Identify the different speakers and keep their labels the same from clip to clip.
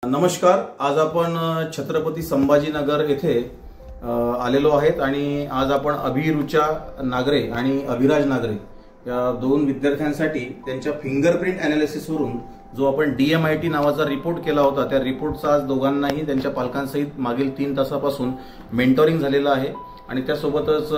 Speaker 1: नमस्कार. आज आपण छत्रपती संभाजीनगर येथे आलेलो आहेत आणि आज आपण अभिरुचा नागरे आणि अभिराज नागरे या दोन विद्यार्थ्यांसाठी त्यांच्या फिंगरप्रिंट अनालिसिस वरून जो आपण DMIT नावाचा रिपोर्ट केला होता त्या रिपोर्टचा आज दोघांनाही त्यांच्या पालकांसहित मागील 3 तासापासून मेंटोरिंग झालेलं आहे आणि त्यासोबतच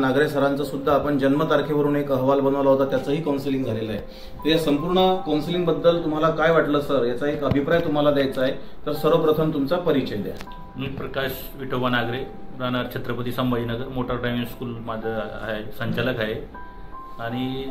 Speaker 1: नागरे सरांचा सुद्धा आपण जन्मतारखेवरून एक अहवाल बनवला होता त्याचंही काउन्सिलिंग झालेलं आहे. तर या संपूर्ण काउन्सिलिंग बद्दल तुम्हाला काय वाटलं सर याचा एक अभिप्राय तुम्हाला द्यायचा आहे. तर सर्वप्रथम तुमचा परिचय द्या.
Speaker 2: मी प्रकाश विठोबा नागरे, राहणार Chhatrapati Sambhajinagar, motor driving school माझं आहे, संचालक आहे. आणि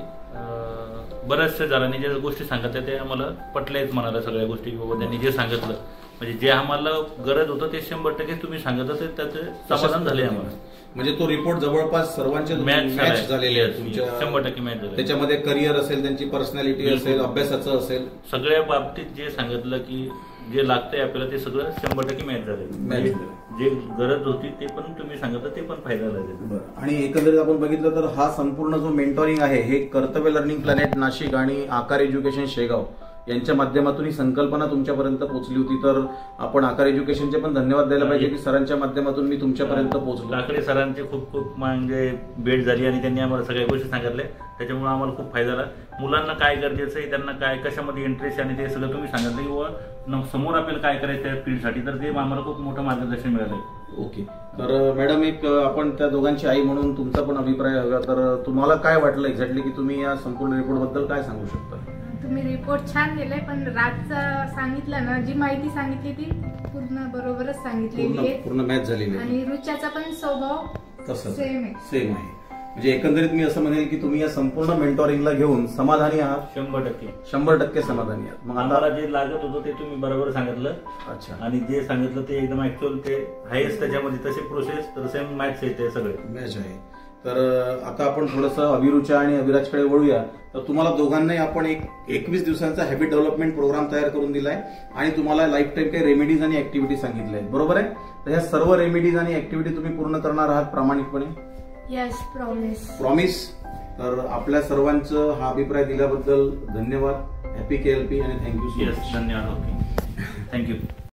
Speaker 2: बऱ्याचशा जणांनी ज्या गोष्टी सांगितल्या त्या आम्हाला पटल्याच म्हणाला. सगळ्या गोष्टी बाबा त्यांनी जे सांगितलं म्हणजे जे आम्हाला गरज होतं ते 100% तुम्ही सांगितलं तर त्याचं समाधान झाले आम्हाला.
Speaker 1: म्हणजे तो रिपोर्ट जवळपास सर्वांचे मॅच झालेले आहेत तुमच्या
Speaker 2: 100% मॅच झाले.
Speaker 1: त्याच्यामध्ये करिअर असेल, त्यांची पर्सनॅलिटी असेल, अभ्यासाचं असेल,
Speaker 2: सगळ्या बाबतीत जे सांगितलं की जे लागतंय आपल्याला ते सगळं 100% मॅच झाले. जे गरज होती ते पण तुम्ही सांगितलं ते पण फायदा झाले.
Speaker 1: आणि एकंदरीत आपण बघितलं तर हा संपूर्ण जो मेंटोरिंग आहे हे कर्तव्य लर्निंग प्लॅनेट नाशिक आणि आकार एज्युकेशन शेगाव यांच्या माध्यमातून ही संकल्पना तुमच्यापर्यंत पोहोचली होती. तर आपण आकार एज्युकेशनचे पण धन्यवाद द्यायला पाहिजे की सरांच्या माध्यमातून मी तुमच्यापर्यंत पोहोचलो.
Speaker 2: लाकडे सरांचे खूप खूप म्हणजे भेट झाली आणि त्यांनी आम्हाला सगळ्या गोष्टी सांगितल्या. त्याच्यामुळे आम्हाला खूप फायदा झाला. मुलांना काय गरजेचं आहे, त्यांना काय कशामध्ये इंटरेस्ट आणि ते सगळं तुम्ही सांगितलं किंवा समोर आपल्याला काय करायचं त्या फील्डसाठी, तर ते आम्हाला खूप मोठं मार्गदर्शन मिळालं.
Speaker 1: ओके. तर मॅडम एक आपण त्या दोघांची आई म्हणून तुमचा पण अभिप्राय हवा. तर तुम्हाला काय वाटलं एक्झॅक्टली की तुम्ही या संपूर्ण रिपोर्ट बद्दल काय सांगू शकता?
Speaker 3: तुम्ही रिपोर्ट छान दिलाय, पण रातचं सांगितलं ना, जी माहिती सांगितली ती पूर्ण बरोबरच सांगितलेली आहे,
Speaker 1: पूर्ण मॅच झालेली आहे.
Speaker 3: आणि रुच्याचा पण स्वभाव सेम आहे.
Speaker 1: म्हणजे एकंदरीत मी असं म्हणेल की तुम्ही या संपूर्ण मेंटोरिंगला घेऊन समाधानी आहात.
Speaker 2: 100%
Speaker 1: समाधानी आहात.
Speaker 2: मग आम्हाला जे लागत होतं ते तुम्ही बरोबर सांगितलं.
Speaker 1: अच्छा.
Speaker 2: आणि जे सांगितलं ते एकदम ऍक्च्युअल ते आहेच त्याच्यामध्ये तसे प्रोसेस तर सेम मॅच आहे, ते सगळे
Speaker 1: मॅच आहे. तर आता आपण थोडंसं अभिरुचा आणि अभिराजकडे वळूया. तर तुम्हाला दोघांनाही आपण एक 21 दिवसांचा हॅबिट डेव्हलपमेंट प्रोग्राम तयार करून दिलाय आणि तुम्हाला लाईफ टाईम काही रेमेडीज आणि ऍक्टिव्हिटी सांगितल्या आहेत, बरोबर आहे? तर ह्या सर्व रेमेडीज आणि ऍक्टिव्हिटी तुम्ही पूर्ण करणार आहात प्रामाणिकपणे?
Speaker 3: Yes,
Speaker 1: promise. तर आपल्या सर्वांचं हा अभिप्राय दिल्याबद्दल धन्यवाद. हॅपी KLP आणि थँक्यू.
Speaker 2: धन्यवाद. थँक्यू.